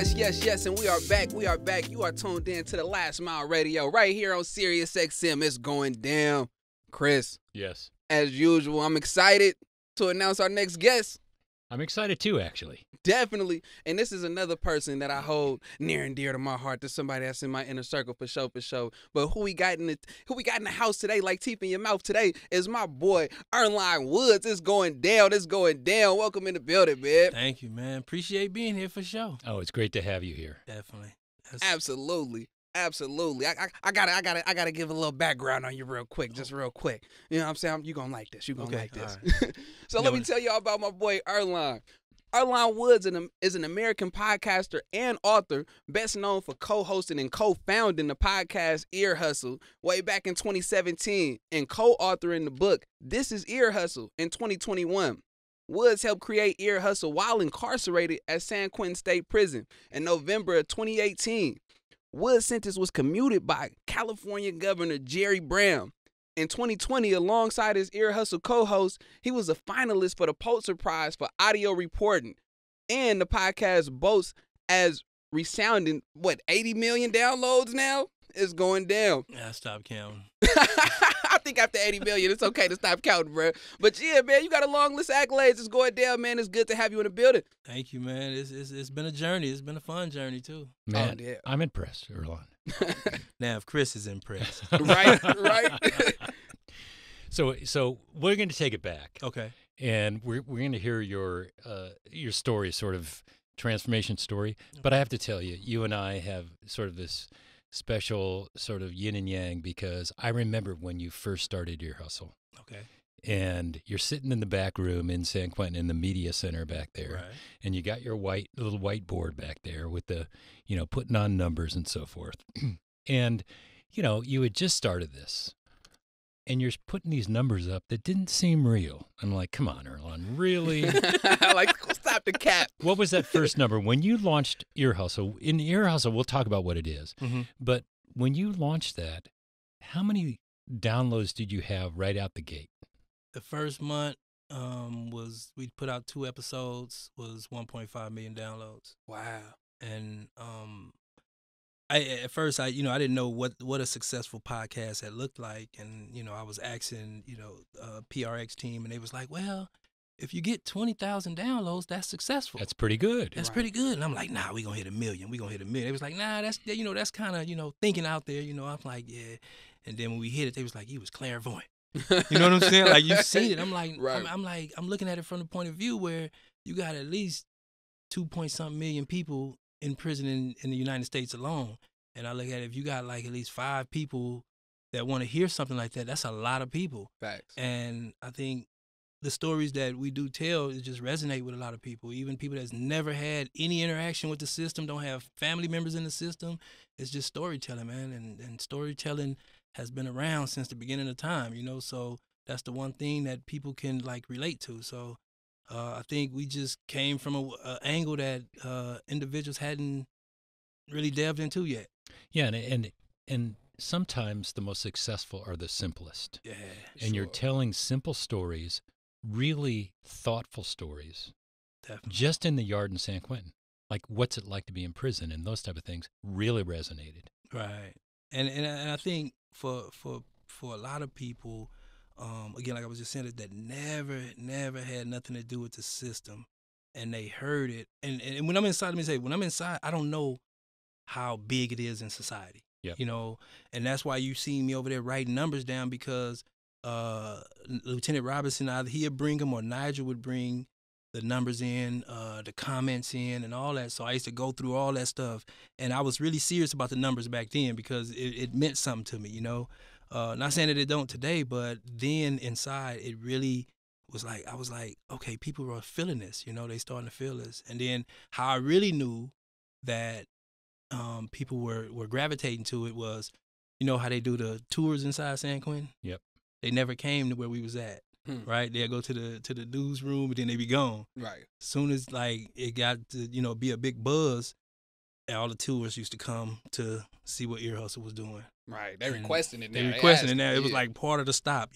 Yes, and we are back. You are tuned in to the Last Mile Radio right here on Sirius XM. It's going down. Chris. Yes. As usual, I'm excited to announce our next guest. I'm excited too, actually. Definitely. And this is another person that I hold near and dear to my heart. There's somebody that's in my inner circle for sure. But who we got in the house today, like teeth in your mouth today, is my boy Earlonne Woods. It's going down. Welcome in the building, man. Thank you, man. Appreciate being here for sure. Oh, it's great to have you here. Definitely. Absolutely. I gotta give a little background on you real quick. You know what I'm saying? You gonna like this. Like this. Right. So let me tell y'all about my boy Earlonne. Earlonne Woods is an American podcaster and author, best known for co-hosting and co-founding the podcast Ear Hustle way back in 2017 and co-authoring the book This is Ear Hustle in 2021. Woods helped create Ear Hustle while incarcerated at San Quentin State Prison in November of 2018. Woods' sentence was commuted by California Governor Jerry Brown. In 2020, alongside his Ear Hustle co-host, he was a finalist for the Pulitzer Prize for audio reporting. And the podcast boasts as resounding, 80 million downloads now? It's going down. Yeah, I stopped counting. I think after 80 million, it's okay to stop counting, bro. But yeah, man, you got a long list of accolades. It's going down, man. It's good to have you in the building. Thank you, man. It's been a journey. It's been a fun journey, too. Man, I'm impressed, Earlonne. Now, if Chris is impressed. Right. So we're going to take it back. Okay. And we're going to hear your story, sort of transformation story. But I have to tell you, you and I have sort of this special sort of yin and yang, because I remember when you first started Ear Hustle. Okay. And you're sitting in the back room in San Quentin in the media center back there. Right. And you got your little whiteboard back there with the, putting on numbers and so forth. And, you had just started this. And you're putting these numbers up that didn't seem real. I'm like, come on, Earlonne, really? Stop the cap. What was that first number? When you launched Ear Hustle, in Ear Hustle, we'll talk about what it is. Mm-hmm. But when you launched that, how many downloads did you have right out the gate? The first month we put out 2 episodes, was 1.5 million downloads. Wow. And at first I didn't know what a successful podcast had looked like, and I was asking PRX team, and they was like, well, if you get 20,000 downloads, that's successful. That's pretty good. That's pretty good. And I'm like, nah, we gonna hit 1 million. They was like, nah, that's that's kind of thinking out there. I'm like, yeah. And then when we hit it, they was like, you was clairvoyant. You know what I'm saying? Like, you seen it. I'm like, right. I'm looking at it from the point of view where you got at least 2-point-something million people in prison in the United States alone. And I look at it, if you got like at least 5 people that want to hear something like that, that's a lot of people. Facts. And I think the stories that we do tell is just resonate with a lot of people, even people that's never had any interaction with the system, don't have family members in the system. It's just storytelling, man. And storytelling has been around since the beginning of time, so that's the one thing that people can like relate to. So I think we just came from an angle that individuals hadn't really delved into yet. Yeah, and sometimes the most successful are the simplest. Yeah, and you're telling simple stories, really thoughtful stories, definitely. Just in the yard in San Quentin. Like, what's it like to be in prison, and those type of things really resonated. Right, and I think for a lot of people, again, like I was just saying, that never had nothing to do with the system, and they heard it. And when I'm inside, when I'm inside, I don't know how big it is in society. Yep. And that's why you see me over there writing numbers down, because Lieutenant Robinson, either he would bring them or Nigel would bring the numbers in, the comments in, and all that. So I used to go through all that stuff, and I was really serious about the numbers back then because it meant something to me. Not saying that it don't today, but then inside it really was like, I was like, okay, people are feeling this. They starting to feel this. And then how I really knew that people were gravitating to it was, how they do the tours inside San Quentin? Yep. They never came to where we was at, right? They'd go to the newsroom, and then they be gone. Right. As soon as it got to be a big buzz, all the tours used to come to see what Ear Hustle was doing. Right. They requesting it now. They requesting it now. It was like part of the stop,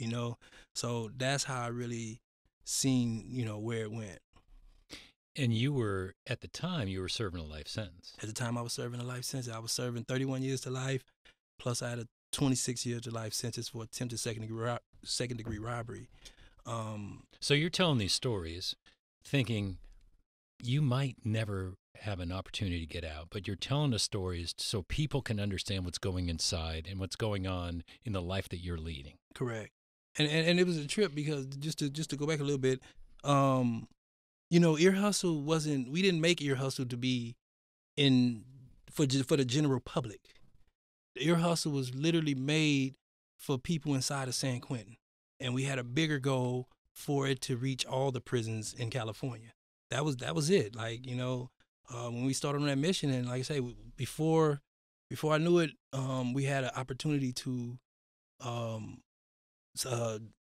So that's how I really seen, where it went. And you were, at the time, you were serving a life sentence. At the time I was serving a life sentence, I was serving 31 years to life, plus I had a 26 years to life sentence for attempted second-degree robbery. So you're telling these stories thinking you might never have an opportunity to get out, but you're telling the stories so people can understand what's going inside and what's going on in the life that you're leading. Correct. And it was a trip because just to go back a little bit, Ear Hustle we didn't make Ear Hustle to be for the general public. The Ear Hustle was literally made for people inside of San Quentin. And we had a bigger goal for it to reach all the prisons in California. That was it. Like, when we started on that mission, and like I say, before I knew it, we had an opportunity to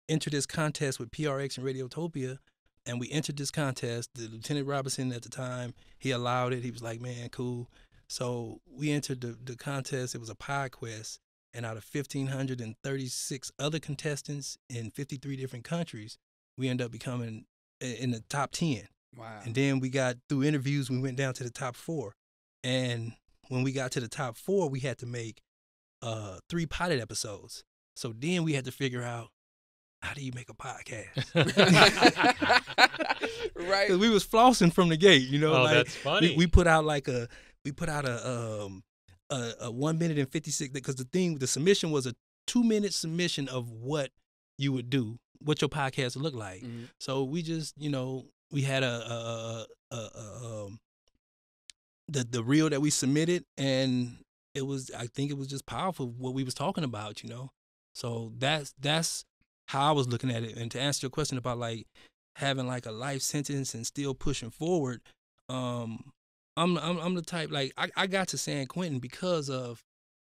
enter this contest with PRX and Radiotopia, and we entered this contest. The Lieutenant Robinson at the time, he allowed it. He was like, man, cool. So we entered the contest. It was a pod quest, and out of 1,536 other contestants in 53 different countries, we ended up becoming in the top 10. Wow. And then we got, through interviews, we went down to the top 4. And when we got to the top 4, we had to make 3 pilot episodes. So then we had to figure out, how do you make a podcast? Right. Because we was flossing from the gate, Oh, that's funny. We put out a 1 minute and 56, because the submission was a 2-minute submission of what you would do, what your podcast would look like. Mm-hmm. So we just, we had the reel that we submitted, and I think it was just powerful what we was talking about, So that's how I was looking at it. And to answer your question about like having like a life sentence and still pushing forward, I'm the type, like, I got to San Quentin because of,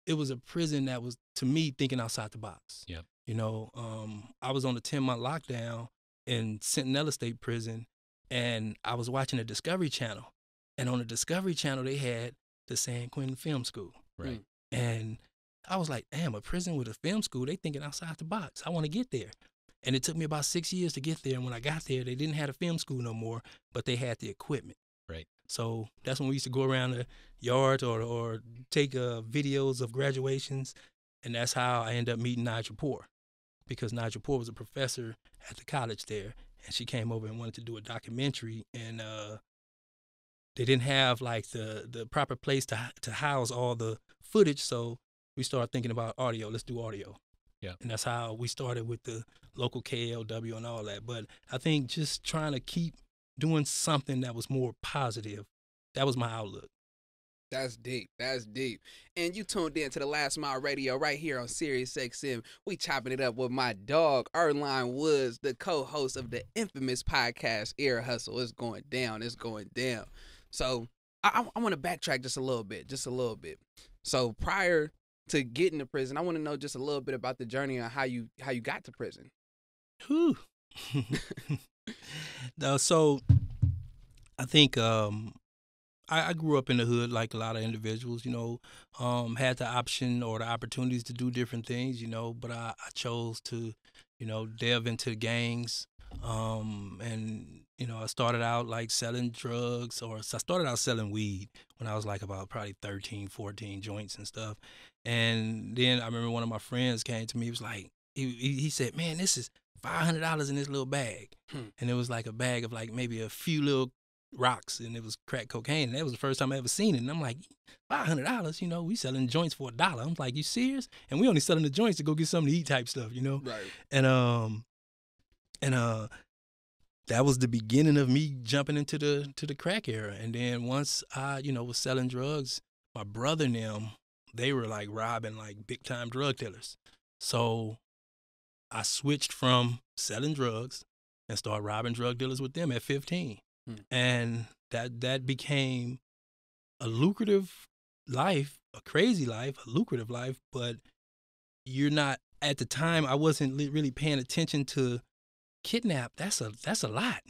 it was a prison that was, to me, thinking outside the box. Yep. I was on a 10-month lockdown in Centinela State Prison, and I was watching the Discovery Channel. And on the Discovery Channel, they had the San Quentin Film School. Right. And I was like, damn, a prison with a film school, they thinking outside the box. I want to get there. And it took me about 6 years to get there. And when I got there, they didn't have a film school no more, but they had the equipment. Right. So that's when we used to go around the yards or take videos of graduations. And that's how I ended up meeting Nigel Poor, because Nigel Poor was a professor at the college there. And she came over and wanted to do a documentary. And they didn't have like the proper place to house all the footage. So we started thinking about audio. Let's do audio. Yeah. And that's how we started with the local KLW and all that. But I think just trying to keep doing something that was more positive, that was my outlook. That's deep. That's deep. And you tuned in to the Last Mile Radio right here on Sirius XM. We chopping it up with my dog, Earlonne Woods, the co-host of the infamous podcast, Ear Hustle. It's going down. It's going down. So I want to backtrack just a little bit. So prior to getting to prison, I want to know just a little bit about the journey on how you got to prison. Whew. So I think I grew up in the hood like a lot of individuals, had the option or the opportunities to do different things, but I chose to, delve into gangs. And, I started out like selling drugs, I started out selling weed when I was like about probably 13, 14 joints and stuff. And then I remember one of my friends came to me, he was like, he said, man, this is $500 in this little bag. And it was like a bag of like maybe a few little rocks, and it was crack cocaine. And that was the first time I ever seen it. And I'm like, $500, we selling joints for $1. I'm like, you serious? And we only selling the joints to go get something to eat type stuff, Right. And that was the beginning of me jumping into the crack era. And then once I, was selling drugs, my brother and them, they were like robbing like big time drug dealers. So I switched from selling drugs and started robbing drug dealers with them at 15. And that became a lucrative life, a crazy life, a lucrative life, but you're not, at the time, I wasn't really paying attention to kidnap. That's a lot,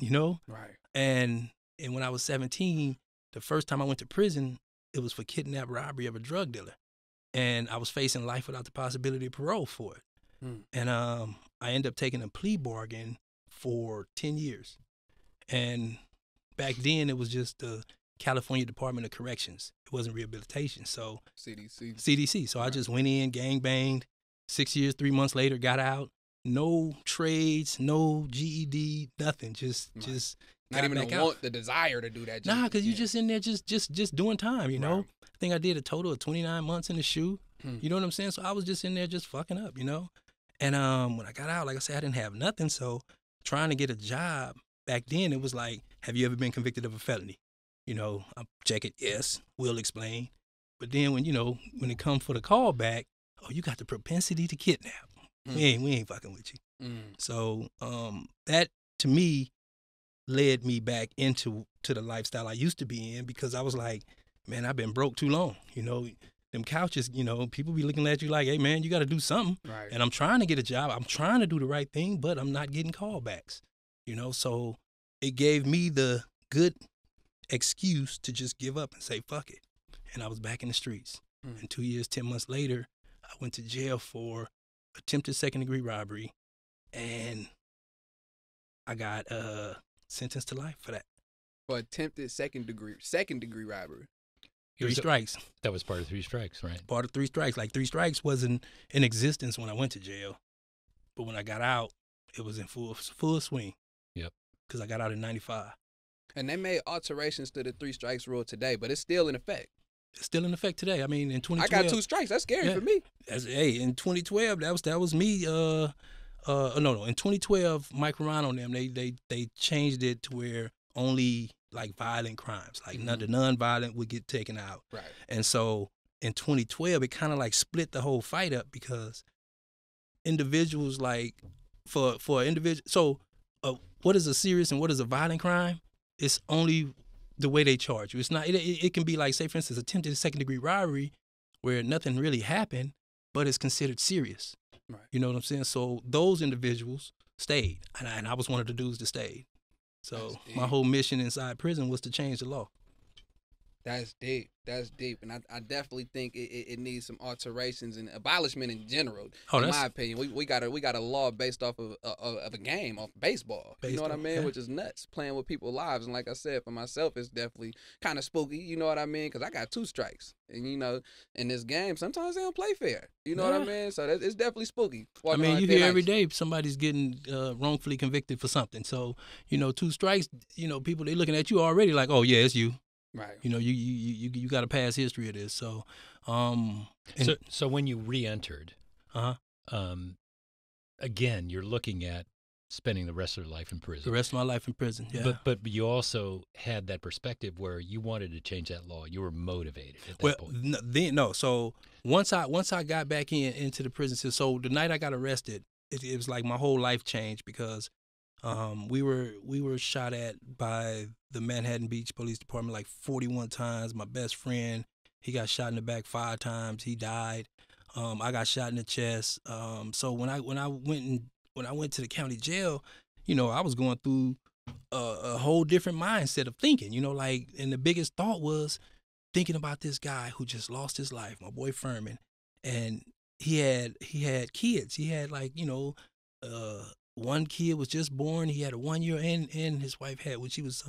Right. And when I was 17, the first time I went to prison, it was for kidnap, robbery of a drug dealer. And I was facing life without the possibility of parole for it. And I ended up taking a plea bargain for 10 years. And back then it was just the California Department of Corrections. It wasn't rehabilitation. So CDC. So I just went in, gang banged. 6 years, 3 months later, got out. No trades, no GED, nothing. Just not even the desire to do that. Nah, because you just in there just doing time, you know. I think I did a total of 29 months in the SHU. You know what I'm saying? So I was just in there just fucking up, you know. And when I got out, like I said, I didn't have nothing. So trying to get a job back then, it was like, have you ever been convicted of a felony? You know, I check it, yes, we'll explain. But then when it comes for the callback, oh, you got the propensity to kidnap. We ain't fucking with you. So that to me led me back into the lifestyle I used to be in, because I was like, man, I've been broke too long. You know, them couches, you know, people be looking at you like, hey man, you got to do something. Right. And I'm trying to get a job. I'm trying to do the right thing, but I'm not getting callbacks. You know, so it gave me the good excuse to just give up and say fuck it. And I was back in the streets. And 2 years, 10 months later, I went to jail for attempted second-degree robbery, and I got sentenced to life for that. For attempted second degree robbery. 3 strikes. That was part of 3 strikes, right? Part of 3 strikes. Like 3 strikes wasn't in existence when I went to jail, but when I got out, it was in full swing. Yep. Because I got out in '95. And they made alterations to the 3 strikes rule today, but it's still in effect. It's still in effect today. I mean, in 2012, I got 2 strikes. That's scary for me. In 2012, that was me. No. In 2012, Mike Ron on them, they changed it to where only like violent crimes, like the non-violent, would get taken out. Right. And so in 2012, it kind of like split the whole fight up, because individuals like for individual. So what is a serious and what is a violent crime? It's only the way they charge you. It's not. It can be like, say for instance, attempted second-degree robbery, where nothing really happened, but it's considered serious. Right. You know what I'm saying? So those individuals stayed, and I was one of the dudes that stayed. So my whole mission inside prison was to change the law. That's deep. That's deep. And I definitely think it needs some alterations and abolishment in general. In my opinion, we got a law based off of a game, off baseball. You know what I mean? Which is nuts, playing with people's lives. And like I said, for myself, it's definitely kind of spooky. You know what I mean? Because I got 2 strikes, and you know, in this game, sometimes they don't play fair. You know what I mean? So it's definitely spooky. I mean, you hear every day somebody's getting wrongfully convicted for something. So 2 strikes. You know, people, they looking at you already like, oh yeah, it's you. Right. You know, you got a past history of this. So, so when you re-entered, again, you're looking at spending the rest of your life in prison. The rest of my life in prison. Yeah. But you also had that perspective where you wanted to change that law. You were motivated at that point. So once I got back into the prison system, so the night I got arrested, it was like my whole life changed, because we were shot at by the Manhattan Beach Police Department like 41 times. My best friend, he got shot in the back 5 times. He died. I got shot in the chest. So when I went to the county jail, you know, I was going through a whole different mindset of thinking. You know, like, and the biggest thought was thinking about this guy who just lost his life, my boy Furman, and he had kids. He had like, you know, one kid was just born. He had a 1 year, and his wife had when she was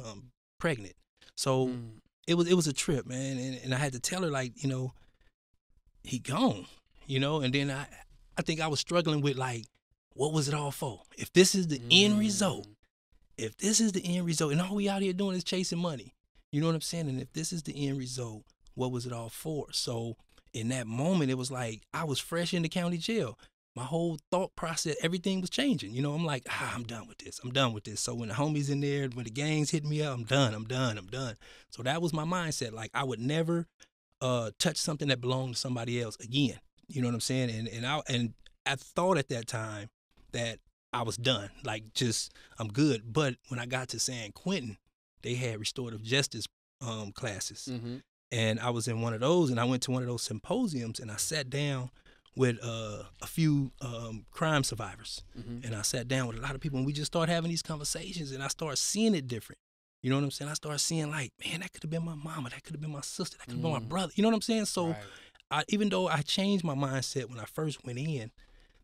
pregnant. So it was a trip, man. And I had to tell her, like, you know, he gone, you know. And then I think I was struggling with, like, what was it all for? If this is the end result, and all we out here doing is chasing money, you know what I'm saying? And if this is the end result, what was it all for? So in that moment, it was like I was fresh in the county jail. My whole thought process, everything was changing. You know, I'm like, I'm done with this. I'm done with this. So when the homies in there, when the gangs hit me up, I'm done. So that was my mindset. Like, I would never touch something that belonged to somebody else again. You know what I'm saying? And I thought at that time that I was done. Like, just, I'm good. But when I got to San Quentin, they had restorative justice classes. And I was in one of those, and I went to one of those symposiums, and I sat down with a few crime survivors. And I sat down with a lot of people, and we just started having these conversations, and I started seeing it different. You know what I'm saying? I started seeing, like, man, that could have been my mama, that could have been my sister, that could have been my brother. You know what I'm saying? So even though I changed my mindset when I first went in,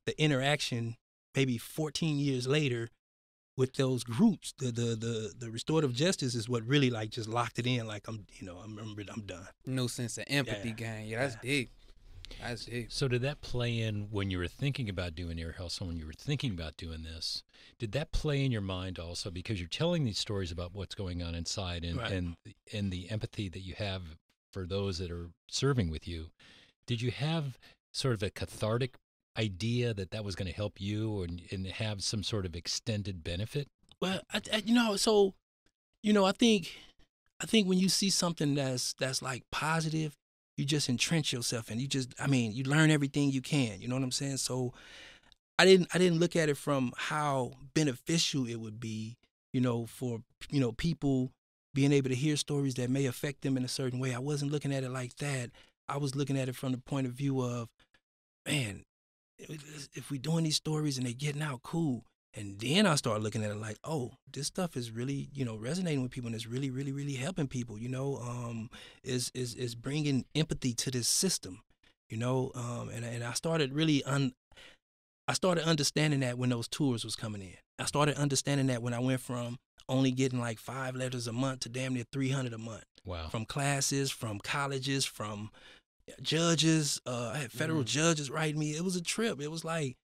the interaction maybe 14 years later with those groups, the restorative justice is what really like just locked it in. Like I'm done. No sense of empathy gain. Yeah, that's big. That's big. So did that play in when you were thinking about doing Ear Hustle, when you were thinking about doing this? Did that play in your mind also, because you're telling these stories about what's going on inside and the empathy that you have for those that are serving with you? Did you have sort of a cathartic idea that was going to help you and have some sort of extended benefit? Well, I think when you see something that's like positive, you just entrench yourself and you learn everything you can. You know what I'm saying? So I didn't look at it from how beneficial it would be, for people being able to hear stories that may affect them in a certain way. I wasn't looking at it like that. I was looking at it from the point of view of, man, if we're doing these stories and they're getting out, cool. And then I started looking at it like, oh, this stuff is really, resonating with people, and it's really, really, really helping people, is bringing empathy to this system, and I started really, I started understanding that when those tours was coming in. I started understanding that when I went from only getting like 5 letters a month to damn near 300 a month. Wow. From classes, from colleges, from judges. I had federal judges writing me. It was a trip. It was like,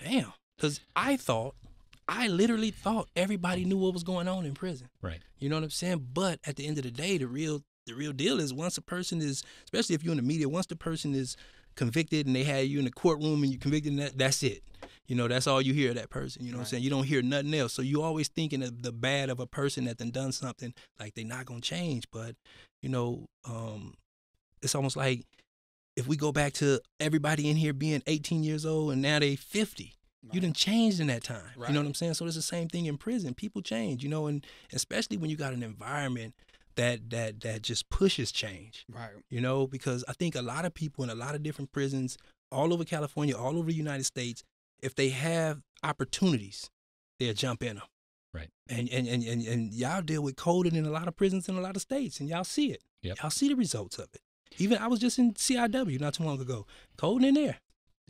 damn. Because I literally thought everybody knew what was going on in prison. Right. You know what I'm saying? But at the end of the day, the real deal is once a person is, especially if you're in the media, once the person is convicted and they had you in the courtroom and you convicted, that's it. That's all you hear of that person. You know what I'm saying? You don't hear nothing else. So you always thinking of the bad of a person that done something, like they're not going to change. But, it's almost like if we go back to everybody in here being 18 years old and now they 50. Right. You done changed in that time. Right. You know what I'm saying? So it's the same thing in prison. People change, and especially when you got an environment that just pushes change. Right. Because I think a lot of people in a lot of different prisons all over California, all over the United States, if they have opportunities, they'll jump in them. Right. And y'all deal with coding in a lot of prisons in a lot of states, and y'all see it. Yep. Y'all see the results of it. Even I was just in CIW not too long ago, coding in there.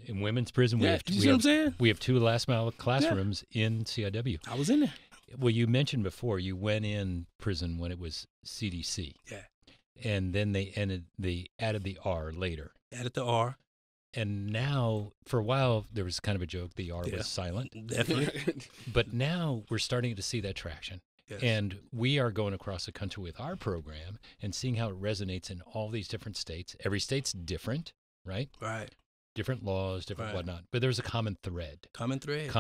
In women's prison, what I'm saying? We have 2 last mile classrooms in CIW. I was in there. Well, you mentioned before you went in prison when it was CDC. Yeah. And then they added the R later. Added the R. And now, for a while, there was kind of a joke. The R was silent. Definitely. But now we're starting to see that traction. Yes. And we are going across the country with our program and seeing how it resonates in all these different states. Every state's different, right? Right. Different laws, different whatnot. But there's a common thread. Common thread.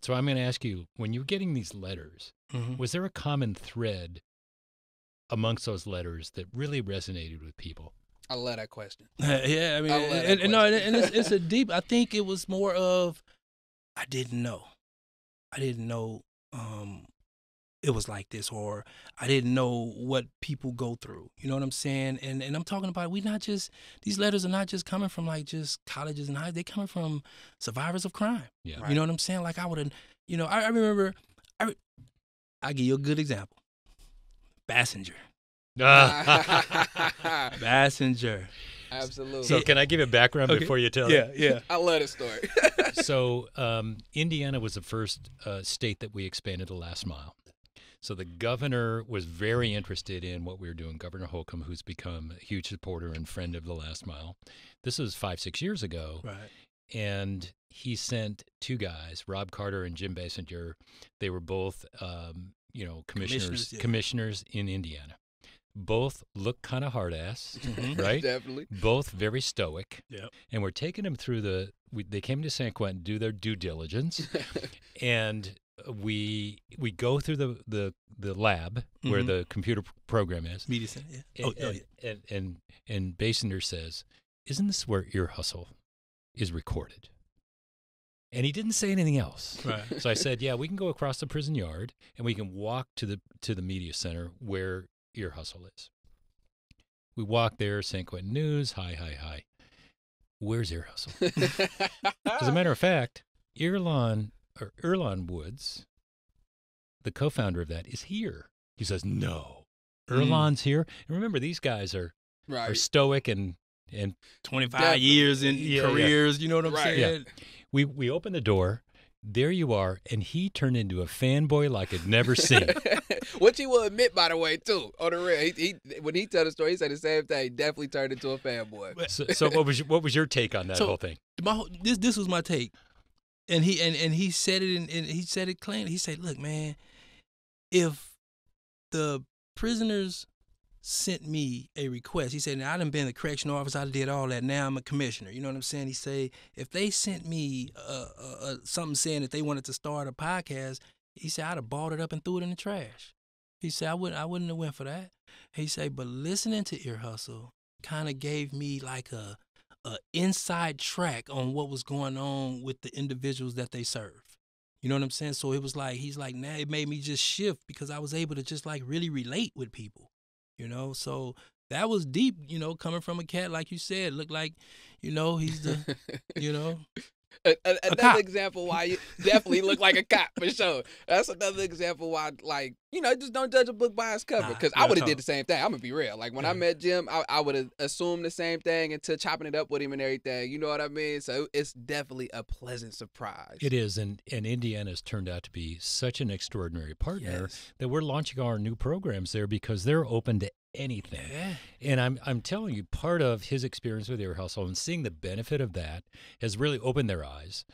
So I'm going to ask you, when you're getting these letters, was there a common thread amongst those letters that really resonated with people? I love that question. Yeah, I mean, it's a deep. I think it was more of, I didn't know it was like this, or I didn't know what people go through. You know what I'm saying? And I'm talking about, these letters are not just coming from like just colleges and high. They coming from survivors of crime. Yeah. Right. You know what I'm saying? Like I would have, I remember, I'll give you a good example. Bassinger. Bassinger. Absolutely. So can I give a background before you tell it? Yeah. I love the story. So Indiana was the first state that we expanded the last mile. So the governor was very interested in what we were doing, Governor Holcomb, who's become a huge supporter and friend of the last mile. This was 5-6 years ago. Right. And he sent 2 guys, Rob Carter and Jim Bassinger. They were both, commissioners in Indiana. Both look kind of hard-ass, right? Definitely. Both very stoic. Yep. And we're taking them through they came to San Quentin to do their due diligence. And we go through the lab where the computer program is. Media center, yeah. And Bassinger says, "Isn't this where Ear Hustle is recorded?" And he didn't say anything else. Right. So I said, "Yeah, we can go across the prison yard and we can walk to the media center where Ear Hustle is." We walk there, San Quentin News, hi. Where's Ear Hustle? As a matter of fact, Earlonne Woods, the co-founder of that, is here. He says, "No, Earlonne's here." And remember, these guys are stoic and 25 years in careers. Yeah. You know what I'm saying? Yeah. We open the door, there you are, and he turned into a fanboy like I'd never seen. Which he will admit, by the way, too. On the real, he when he told the story, he said the same thing. He definitely turned into a fanboy. So what was your take on that whole thing? This was my take, and he said it and he said it clean. He said, "Look, man, if the prisoners sent me a request," he said, "Now I done been a correctional officer, I did all that. Now I'm a commissioner. You know what I'm saying?" He said, "If they sent me something saying that they wanted to start a podcast," he said, "I'd have balled it up and threw it in the trash." He said, "I wouldn't have went for that." He said, "But listening to Ear Hustle kind of gave me like a inside track on what was going on with the individuals that they serve." You know what I'm saying? So it was like, he's like, now it made me just shift because I was able to just like really relate with people. You know, so that was deep, you know, coming from a cat, like you said, looked like, you know, he's the, you know. Another example why you definitely look like a cop, for sure. That's another example why, like, you know, just don't judge a book by its cover. Because I would have did the same thing. I'm going to be real. Like, when I met Jim, I would have assumed the same thing until chopping it up with him and everything. You know what I mean? So it's definitely a pleasant surprise. It is. And Indiana's turned out to be such an extraordinary partner that we're launching our new programs there because they're open to anything. Yeah. And I'm telling you, part of his experience with Ear Hustle and seeing the benefit of that has really opened their eyes.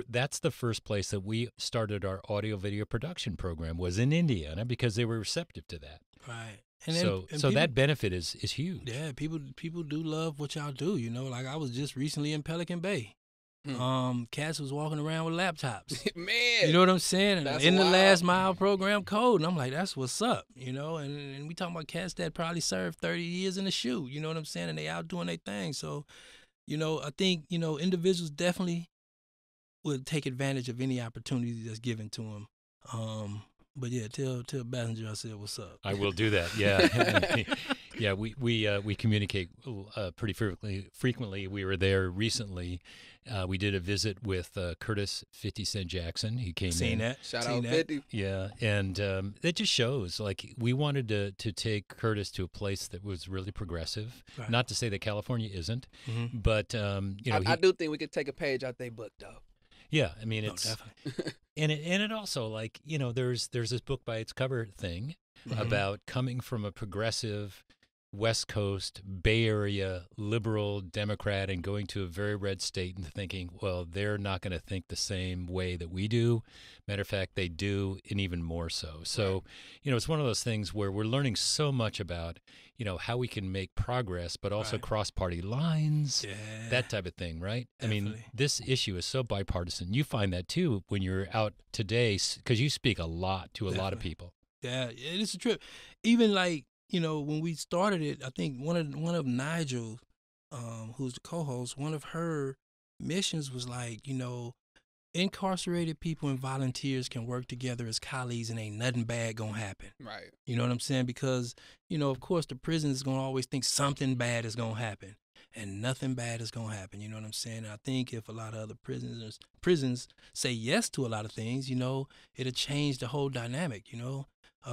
That's the first place that we started our audio video production program was in Indiana because they were receptive to that. Right. And so people, that benefit is huge. Yeah, people do love what y'all do. You know, like I was just recently in Pelican Bay. Cats was walking around with laptops. Man, you know what I'm saying? That's in wild. The last mile program code, and I'm like, that's what's up, you know. And we talking about cats that probably served 30 years in the shoe. You know what I'm saying? And they out doing their thing. So, you know, I think individuals definitely would take advantage of any opportunity that's given to them. But yeah, tell Bassinger I said what's up. I will do that. Yeah, yeah. We communicate pretty frequently. We were there recently. We did a visit with Curtis 50 Cent Jackson. He came Seen in. That. Shout out 50. Yeah, and it just shows like we wanted to take Curtis to a place that was really progressive. Right. Not to say that California isn't, but you know, I do think we could take a page out their book though. Yeah, I mean it's definitely. and it also like you know there's this book by its cover thing about coming from a progressive West Coast Bay Area liberal Democrat and going to a very red state and thinking, well, they're not going to think the same way that we do. Matter of fact, they do, and even more so. So, you know, it's one of those things where we're learning so much about, you know, how we can make progress, but also cross party lines, that type of thing, right? Definitely. I mean, this issue is so bipartisan. You find that too when you're out today because you speak a lot to a lot of people. Yeah, it is a trip. Even like, you know, when we started it, I think one of Nigel, who's the co-host, one of her missions was like, you know, incarcerated people and volunteers can work together as colleagues and ain't nothing bad gonna happen. Right. You know what I'm saying? Because, you know, of course the prison is gonna always think something bad is gonna happen. And nothing bad is gonna happen. You know what I'm saying? And I think if a lot of other prisons say yes to a lot of things, you know, it'll change the whole dynamic, you know?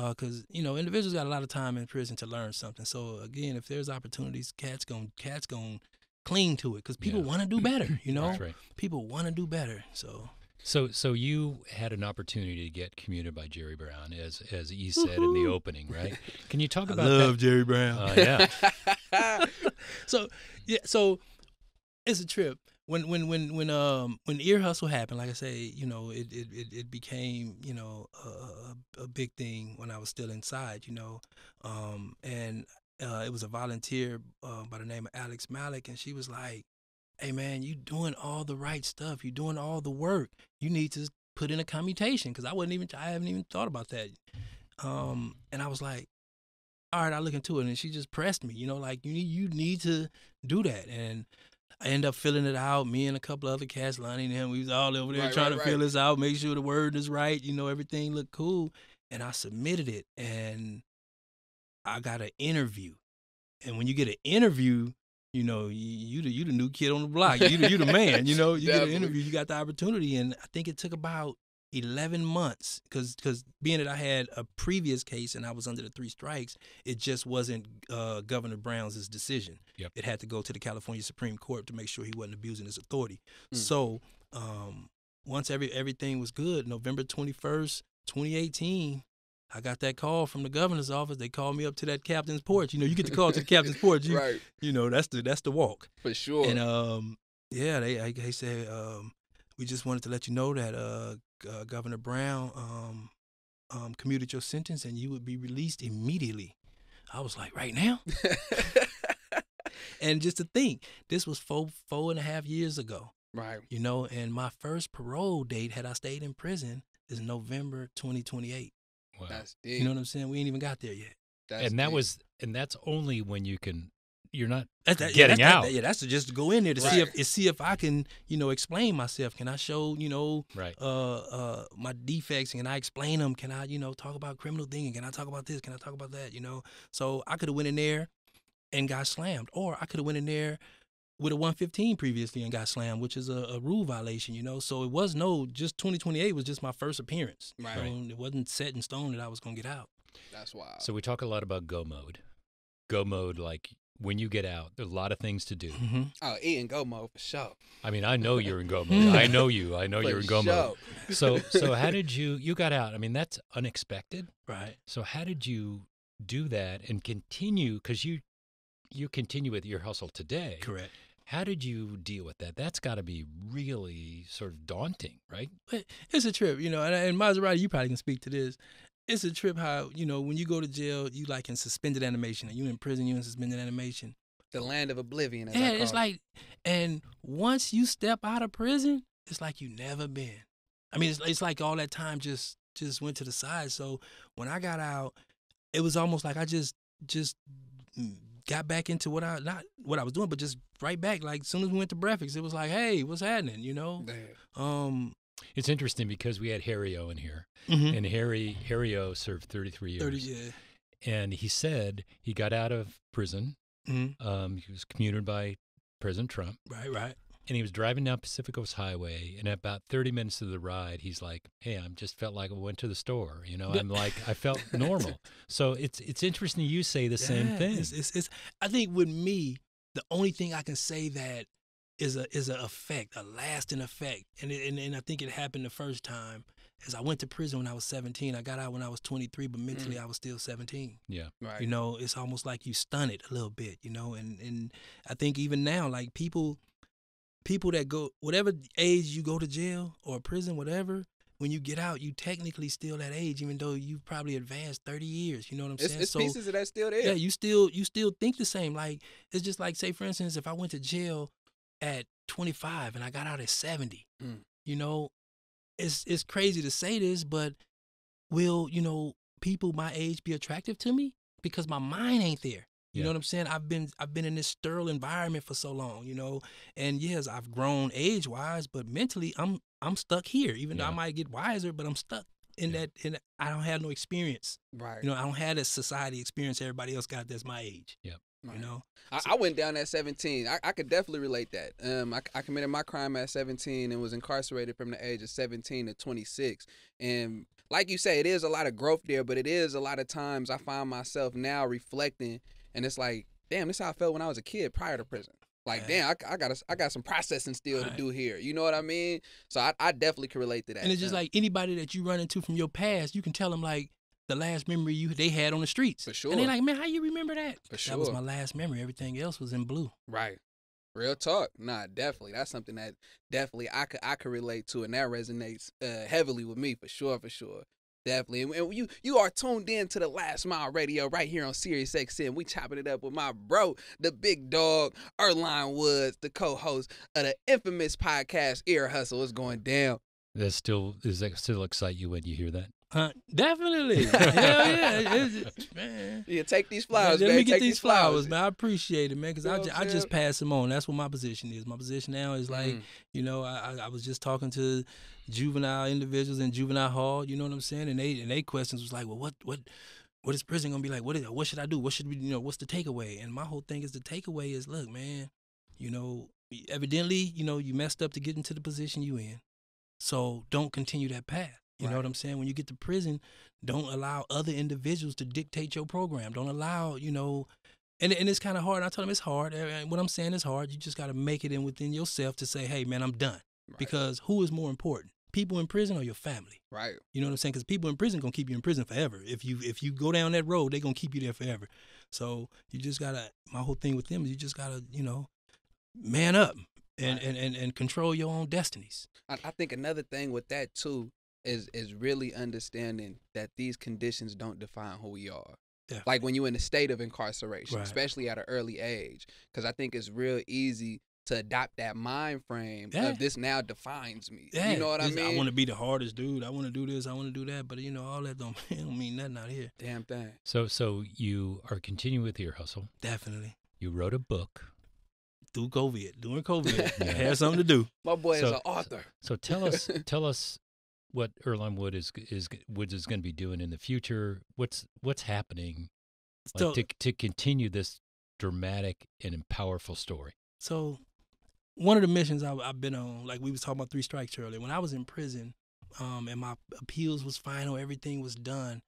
Because, you know, individuals got a lot of time in prison to learn something. So, again, if there's opportunities, cats gon' cling to it because people want to do better, you know? That's right. People want to do better, so. So you had an opportunity to get commuted by Jerry Brown, as he said in the opening, right? Can you talk about that? I love Jerry Brown. Yeah. So it's a trip. When Ear Hustle happened, like I say, you know, it became, you know, a big thing when I was still inside, you know, and it was a volunteer by the name of Alex Malik, and she was like, "Hey man, you doing all the right stuff, you doing all the work. You need to put in a commutation," because I haven't even thought about that, and I was like, all right, I'll look into it, and she just pressed me, you know, like you need to do that, and I ended up filling it out. Me and a couple other cats, Lonnie and him, we was all over there trying to fill this out, make sure the word is right, you know, everything looked cool. And I submitted it, and I got an interview. And when you get an interview, you know, you the new kid on the block. You the man, you know. You get an interview, you got the opportunity. And I think it took about 11 months because being that I had a previous case and I was under the 3 strikes, it just wasn't Governor Brown's decision. Yep. It had to go to the California Supreme Court to make sure he wasn't abusing his authority. So once everything was good, November 21st, 2018, I got that call from the governor's office. They called me up to that captain's porch. You know, you get the call to the captain's porch. Right. You know, that's the walk. For sure. And yeah, they said we just wanted to let you know that Governor Brown commuted your sentence and you would be released immediately. I was like, right now? And just to think, this was 4.5 years ago. Right. You know, and my first parole date, had I stayed in prison, is November 2028. Wow. That's deep. You know what I'm saying? We ain't even got there yet. That's only when you're not getting out. That's to just go in there to see if I can, you know, explain myself. Can I show, you know, my defects? Can I explain them? Can I, you know, talk about criminal thinking? Can I talk about this? Can I talk about that? You know, so I could have went in there and got slammed, or I could have went in there with a 115 previously and got slammed, which is a rule violation, you know. So it was just 2028 was just my first appearance. Right. It wasn't set in stone that I was gonna get out. That's wild. So we talk a lot about go mode. Go mode, like when you get out, there's a lot of things to do. Mm-hmm. Oh, in go mode for sure. I mean, I know you're in go mode. I know you. I know you're in go mode. So how did you got out? I mean, that's unexpected. Right. So how did you do that and continue? Because you continue with your hustle today. Correct. How did you deal with that? That's got to be really sort of daunting, right? It's a trip, you know, and Maserati, you probably can speak to this. It's a trip how, you know, when you go to jail, you like in suspended animation. And you in prison, you in suspended animation. The land of oblivion, as Yeah, I call it's like, and once you step out of prison, it's like you never been. I mean, it's like all that time just went to the side. So when I got out, it was almost like I just got back into not what I was doing, but just right back. Like as soon as we went to breakfast, it was like, hey, what's happening? You know? It's interesting because we had Harry O in here, mm-hmm. and Harry O served 33 years. 30, yeah. And he said he got out of prison. Mm-hmm. He was commuted by President Trump. Right. And he was driving down Pacific Coast Highway, and at about 30 minutes of the ride, he's like, hey, I just felt like I went to the store. You know, I'm like, I felt normal. So it's interesting you say the same thing. It's I think with me, the only thing I can say that is a effect, a lasting effect. And I think it happened the first time is I went to prison when I was 17. I got out when I was 23, but mentally I was still 17. Yeah. Right. You know, it's almost like you stun it a little bit, you know, and I think even now, like people that go, whatever age you go to jail or prison, whatever, when you get out, you technically still that age, even though you've probably advanced 30 years. You know what I'm saying? It's pieces of that still there. Yeah, you still think the same. Like, it's just like, say, for instance, if I went to jail at 25 and I got out at 70, you know, it's crazy to say this, but will, you know, people my age be attractive to me? Because my mind ain't there. You know what I'm saying? I've been in this sterile environment for so long, you know. And yes, I've grown age-wise, but mentally I'm stuck here. Even though I might get wiser, but I'm stuck in that I don't have no experience. Right. You know, I don't have that society experience everybody else got that's my age. Yep. You know? I went down at 17. I could definitely relate that. I committed my crime at 17 and was incarcerated from the age of 17 to 26. And like you say, it is a lot of growth there, but it is a lot of times I find myself now reflecting. And it's like, damn, this is how I felt when I was a kid prior to prison. Like, damn, I got some processing still to do here. You know what I mean? So I definitely can relate to that. And it's just like anybody that you run into from your past, you can tell them like the last memory they had on the streets. For sure. And they're like, man, how you remember that? For sure. That was my last memory. Everything else was in blue. Right. Real talk. Nah, definitely. That's something that definitely I could relate to, and that resonates heavily with me for sure. Definitely. And you are tuned in to the Last Mile Radio right here on Sirius XM. We chopping it up with my bro, the big dog, Earlonne Woods, the co-host of the infamous podcast Ear Hustle. It's going down. Does that still excite you when you hear that? Definitely. Hell yeah. Man. Yeah, take these flowers, man. Let me get take these flowers, man. I appreciate it, man, because I just pass them on. That's what my position is. My position now is like, you know, I was just talking to juvenile individuals in juvenile hall, you know what I'm saying? And they questions was like, well, what is prison gonna be like? What should I do? What should we, you know, what's the takeaway? And my whole thing is the takeaway is, look, man, you know, evidently, you know, you messed up to get into the position you in. So don't continue that path. You know what I'm saying? When you get to prison, don't allow other individuals to dictate your program. Don't allow, you know, and it's kind of hard. I tell them it's hard. What I'm saying is hard. You just got to make it in within yourself to say, hey, man, I'm done. Right. Because who is more important? people in prison or your family. Right. You know what I'm saying? Because people in prison gonna keep you in prison forever. If you go down that road, they're gonna keep you there forever. So you just gotta. My whole thing with them is you just gotta, man up and control your own destinies. I think another thing with that too is really understanding that these conditions don't define who we are. Definitely. Like when you're in a state of incarceration, especially at an early age, because I think it's real easy to adopt that mind frame of this now defines me. You know what I mean? I want to be the hardest dude. I want to do this. I want to do that. But all that don't mean nothing out here. Damn thing. So you are continuing with your hustle. Definitely. You wrote a book. During COVID. I had something to do. My boy is an author. So tell us what Earlonne Woods is going to be doing in the future. What's happening to continue this dramatic and powerful story? So one of the missions I've been on, like we was talking about 3 strikes earlier, when I was in prison and my appeals was final, everything was done,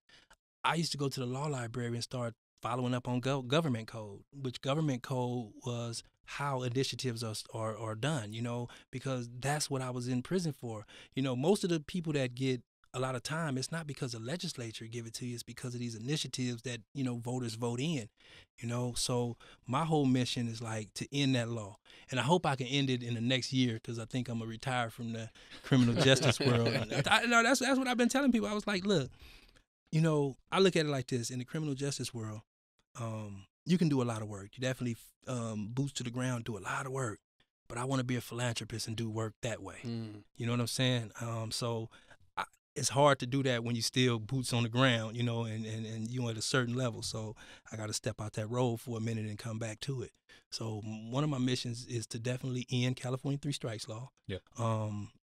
I used to go to the law library and start following up on government code, which government code was how initiatives are done, because that's what I was in prison for. Most of the people that get a lot of time, it's not because the legislature give it to you, it's because of these initiatives that, voters vote in, So my whole mission is like to end that law. And I hope I can end it in the next year because I think I'm going to retire from the criminal justice world. That's what I've been telling people. I was like, look, I look at it like this. In the criminal justice world, you can do a lot of work. You definitely boots to the ground, do a lot of work. But I want to be a philanthropist and do work that way. You know what I'm saying? So it's hard to do that when you still boots on the ground, and you're at a certain level. So I got to step out that road for a minute and come back to it. So one of my missions is to definitely end California 3 strikes law. Yeah.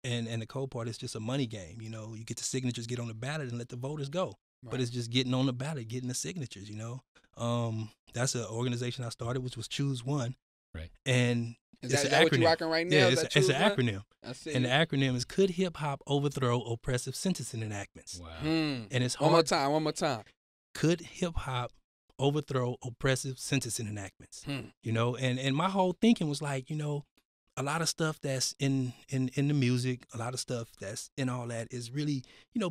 And the cold part is just a money game. You get the signatures, get on the ballot, and let the voters go. Right. But it's just getting on the ballot, getting the signatures. That's an organization I started, which was Choose One. Right. And is that what you're rocking right now? Yeah, it's an acronym. And the acronym is Could Hip Hop Overthrow Oppressive Sentencing Enactments? Wow. And it's hard. One more time. Could hip hop overthrow oppressive sentencing enactments? And my whole thinking was like, a lot of stuff that's in the music, a lot of stuff that's in all that is really,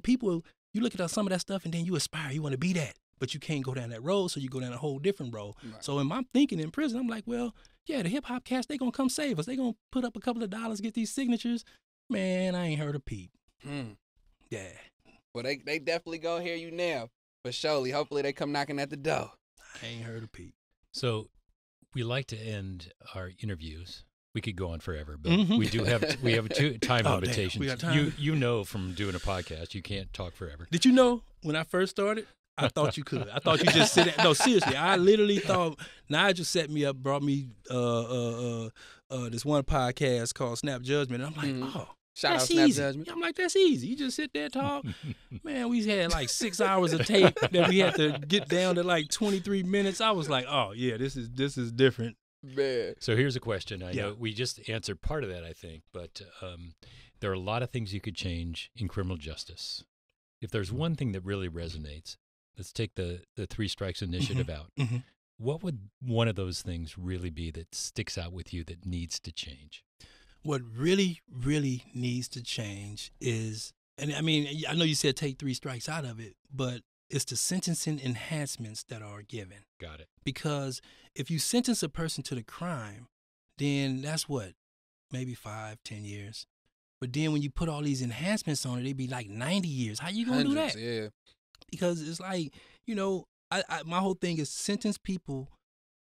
people, you look at some of that stuff and then you aspire, you want to be that. But you can't go down that road, so you go down a whole different road. Right. So in my thinking in prison, I'm like, well, yeah, the hip-hop cats, they going to come save us. They going to put up a couple of dollars, get these signatures. Man, I ain't heard a peep. Yeah. Well, they definitely going to hear you now. But surely, hopefully they come knocking at the door. I ain't heard a peep. So we like to end our interviews. We could go on forever, but we have a time limitation. We got time. You know from doing a podcast, you can't talk forever. Did you know when I first started? I thought you could. I thought you just sit there. No, seriously. I literally thought Nigel set me up, brought me this one podcast called Snap Judgment. And I'm like, Shout that's out Snap easy. Judgment. I'm like, that's easy. You just sit there, talk. Man, we had like 6 hours of tape that we had to get down to like 23 minutes. I was like, oh yeah, this is different. Man. So here's a question. I know we just answered part of that, I think, but there are a lot of things you could change in criminal justice. If there's one thing that really resonates, let's take the 3 strikes initiative out. What would one of those things really be that sticks out with you that needs to change? What really, really needs to change is, and I mean, I know you said take 3 strikes out of it, but it's the sentencing enhancements that are given. Got it. Because if you sentence a person to the crime, then that's what, maybe 5, 10 years. But then when you put all these enhancements on it, it'd be like 90 years. How you gonna do that? Yeah. Because it's like, my whole thing is sentence people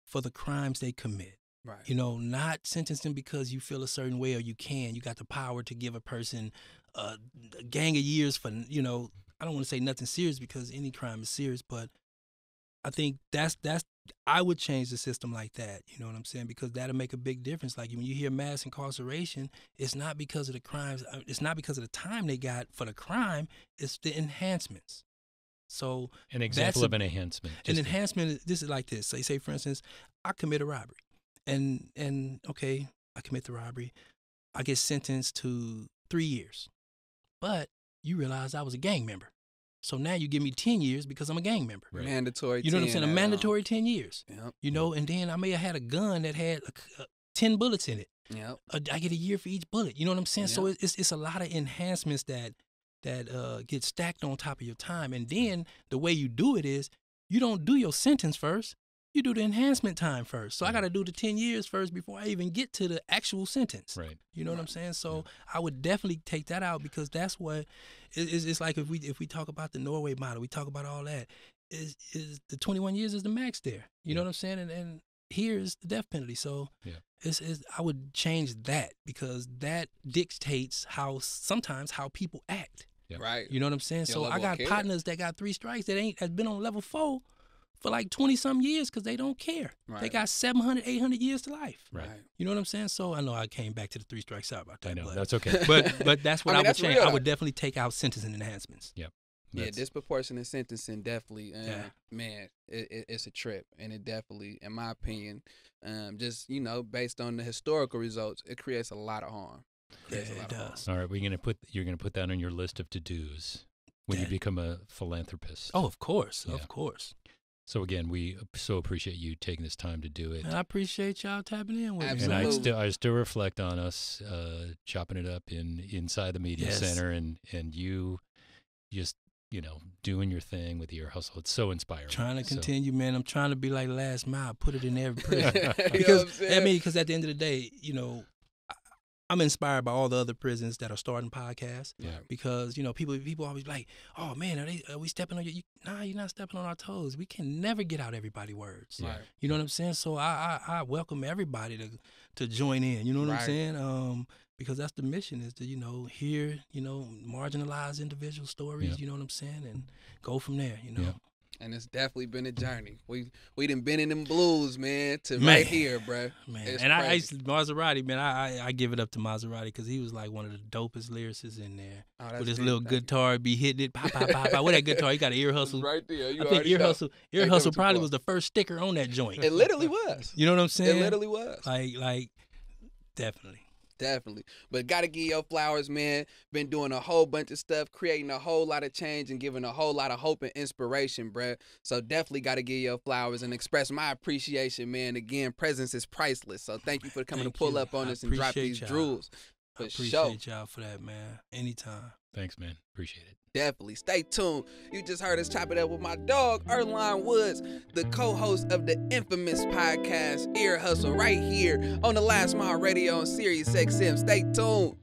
for the crimes they commit. Right. Not sentence them because you feel a certain way or you got the power to give a person a gang of years for, I don't want to say nothing serious because any crime is serious, but I think I would change the system like that. You know what I'm saying? Because that'll make a big difference. Like when you hear mass incarceration, it's not because of the crimes. It's not because of the time they got for the crime. It's the enhancements. So an example of an enhancement. An enhancement. This is like this. Say for instance, I commit a robbery, and okay, I commit the robbery. I get sentenced to 3 years, but you realize I was a gang member. So now you give me 10 years because I'm a gang member. Right. Mandatory 10. You know what I'm saying? A mandatory 10 years. Yep. And then I may have had a gun that had 10 bullets in it. Yep. I get a year for each bullet. You know what I'm saying? Yep. So it's a lot of enhancements that get stacked on top of your time. And then the way you do it is you don't do your sentence first. You do the enhancement time first. So I got to do the 10 years first before I even get to the actual sentence. Right. You know what I'm saying? So I would definitely take that out, because that's what it's like. If we talk about the Norway model, we talk about all that. Is the 21 years is the max there? You know what I'm saying? And here is the death penalty. So I would change that, because that dictates sometimes how people act. Yep. Right. You know what I'm saying? So I got partners that got 3 strikes that's been on level 4 for like 20-some years because they don't care. Right. They got 700, 800 years to life. Right. You know what I'm saying? So I know I came back to the 3 strikes. Sorry about that. I know. But, That's okay. But that's what I would change. Real. I would definitely take out sentencing enhancements. Yep. Yeah, disproportionate sentencing definitely, man, it's a trip. And it definitely, in my opinion, just, based on the historical results, it creates a lot of harm. It does. All right, you're gonna put that on your list of to-dos when you become a philanthropist. Oh, of course. Of course. So again, we so appreciate you taking this time to do it. And I appreciate y'all tapping in with me. Absolutely. And I still reflect on us chopping it up inside the media center, and you just doing your thing with Ear Hustle. It's so inspiring. Trying to continue, man. I'm trying to be like Last Mile. Put it in every prison. Because at the end of the day, I'm inspired by all the other prisons that are starting podcasts. Yeah. Because people always like, oh man, are we stepping on you? Nah, you're not stepping on our toes. We can never get out everybody's words. Right. You know what I'm saying? So I welcome everybody to join in. You know what I'm saying? Because that's the mission, is to hear marginalized individual stories. You know what I'm saying, and go from there. Yeah. And it's definitely been a journey. We done been in them blues, man, right here, bro. Man, and I Maserati, man, I give it up to Maserati, because he was like one of the dopest lyricists in there. With his little guitar, be hitting it, pop, pop, pop, pop. With that guitar, he got an Ear Hustle. Right there. I think Ear Hustle probably was the first sticker on that joint. It literally was. You know what I'm saying? It literally was. Like, definitely. Definitely. But gotta give your flowers, man. Been doing a whole bunch of stuff, creating a whole lot of change and giving a whole lot of hope and inspiration, bruh. So definitely gotta give your flowers and express my appreciation, man. Again, presence is priceless. So thank you for coming to pull up on us and drop these jewels. I appreciate y'all for that, man. Anytime. Thanks, man. Appreciate it. Definitely. Stay tuned. You just heard us chop it up with my dog, Earlonne Woods, the co-host of the infamous podcast, Ear Hustle, right here on the Last Mile Radio on Sirius XM. Stay tuned.